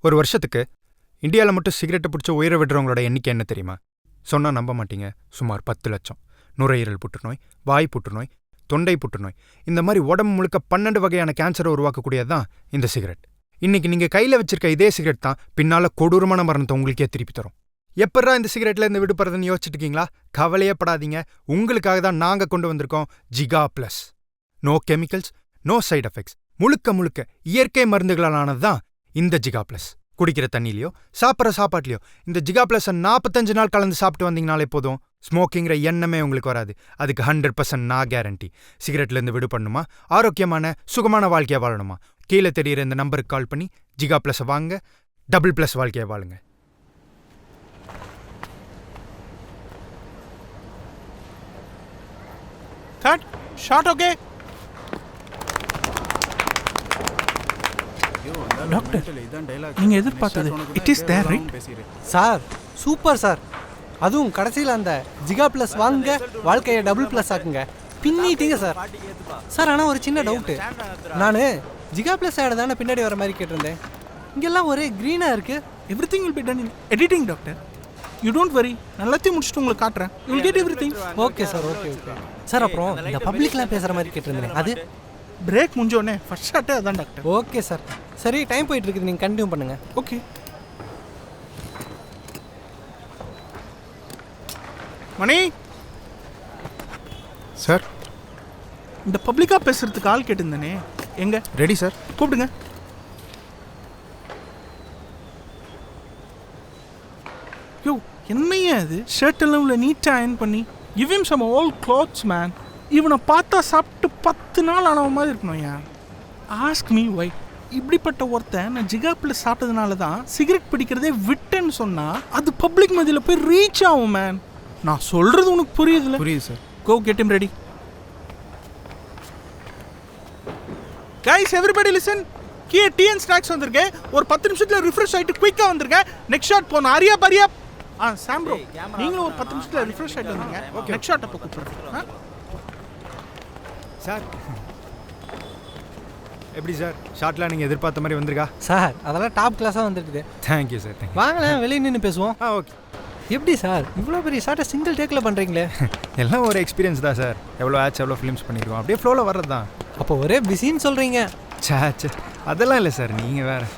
ஒரு வருஷத்துக்கு இந்தியாவில் மட்டும் சிகரெட்டை பிடிச்ச உயிரை விடுறவங்களோட எண்ணிக்கை என்ன தெரியுமா? சொன்னால் நம்ப மாட்டீங்க. சுமார் 10 லட்சம். நுரையீரல் புற்றுநோய், வாய் புற்றுநோய், தொண்டை புற்றுநோய், இந்த மாதிரி உடம்பு முழுக்க 12 வகையான கேன்சரை உருவாக்கக்கூடியது தான் இந்த சிகரெட். இன்னைக்கு நீங்கள் கையில் வச்சிருக்க இதே சிகரெட் தான் பின்னால் கொடூரமான மரணத்தை உங்களுக்கே திருப்பி தரும். எப்படா இந்த சிகரெட்டில் இருந்து விடுபடுறதுன்னு யோசிச்சுட்டு இருக்கீங்களா? கவலையே படாதீங்க. உங்களுக்காக தான் நாங்கள் கொண்டு வந்திருக்கோம் Giga plus. No chemicals, no side effects, முழுக்க இயற்கை மருந்துகளால் ஆனது தான் இந்த ஜிகா ப்ளஸ். குடிக்கிற தண்ணிலையோ சாப்பிட்ற சாப்பாட்லையோ இந்த ஜிகா ப்ளஸை 45 நாள் கலந்து சாப்பிட்டு வந்தீங்கனாலே போதும். ஸ்மோக்கிங்கிற எண்ணமே உங்களுக்கு வராது. அதுக்கு 100% நான் கேரண்டி. சிகரெட்லேருந்து விடுபடணுமா, ஆரோக்கியமான சுகமான வாழ்க்கையை வாழணுமா, கீழே தெரியிற இந்த நம்பருக்கு கால் பண்ணி ஜிகா ப்ளஸை வாங்க. டபுள் ப்ளஸ் வாழ்க்கையை வாழுங்க. Cut shot. ஓகே டாக்டர், நீங்க எதிர்பார்த்தது it is there right? Sir super sir. அதுவும் கடைசியில் அந்த ஜிகா ப்ளஸ் வாங்க, வாழ்க்கையை டபுள் ப்ளஸ் ஆக்குங்க. பின்னிட்டீங்க சார். சார் ஆனால் ஒரு சின்ன டவுட்டு. நான் ஜிகா ப்ளஸ் ஆட் தானே பின்னாடி வர மாதிரி கேட்டிருந்தேன். இங்கெல்லாம் ஒரே க்ரீனாக இருக்குது. Everything will be done in editing doctor. You don't worry, நான் எல்லாத்தையும் முடிச்சுட்டு உங்களுக்கு காட்டுறேன். You will get everything. Okay sir, okay. Sir அப்புறம் இந்த பப்ளிக்லாம் பேசுகிற மாதிரி கேட்டிருந்தேன், அது பிரேக் முடிஞ்சோடனே ஃபர்ஸ்ட் ஷாட்டே அதான் டாக்டர். Okay sir. சரி, டைம் போயிட்டு இருக்குது, நீங்கள் கண்டினியூ பண்ணுங்கள். ஓகே மணி சார், இந்த பப்ளிக்காக பேசுறதுக்கு ஆள் கேட்டிருந்தேனே, எங்க? ரெடி சார், கூப்பிடுங்க. யோ என்னையா அது? ஷர்ட் எல்லாம் உள்ள நீட்டாக அயன் பண்ணி give him some old clothes man. இவனை பார்த்தா சாப்பிட்டு 10 நாள் ஆனவன் மாதிரி இருக்கணும். ஏன் ஆஸ்க் மீ வை? இப்படிப்பட்ட ஒருத்தன் நான் ஜிகா ப்ளஸ் சாப்பிட்டதுனால தான் சிகரெட் பிடிக்கிறதே விட்டேன்னு சொன்னால் அது பப்ளிக் மதியில் போய் ரீச் ஆகும் மேன். நான் சொல்கிறது உனக்கு புரியுதுல்ல? புரியுது sir. Go get him ready. Guys everybody listen. கீழே டீ அண்ட் ஸ்நாக்ஸ் வந்திருக்கேன். ஒரு 10 நிமிஷத்தில் ரிஃப்ரெஷ் ஆகிட்டு குயிக்காக வந்திருக்கேன். நெக்ஸ்ட் ஷாட் போகணும். அரியா பரியா. சாம் ப்ரோ, நீங்களும் ஒரு 10 நிமிஷத்தில் ரிஃப்ரெஷ் ஆகிட்டு வந்துருங்க. நெக்ஸ்ட் ஷாட் அப்போ கூப்பிட்றேன் சார். எப்படி சார், ஷார்ட்லாம் நீங்கள் எதிர்பார்த்த மாதிரி வந்திருக்கா? சார் அதெல்லாம் டாப் கிளாஸாக வந்துருக்குது. Thank you sir, thank you. வாங்களேன், வெளியே நின்று பேசுவோம். ஓகே. எப்படி சார் இவ்வளோ பெரிய ஷார்ட்டை சிங்கிள் டேக்கில் பண்ணுறீங்களே? எல்லாம் ஒரு எக்ஸ்பீரியன்ஸ் தான் சார். எவ்வளோ ஆச்சு, எவ்வளோ ஃபிலிம்ஸ் பண்ணியிருக்கோம், அப்படியே ஃப்ளோவில் வர்றது தான். அப்போ ஒரே பிஸின்னு சொல்கிறீங்க. சே அதெல்லாம் இல்லை சார், நீங்கள் வேறு.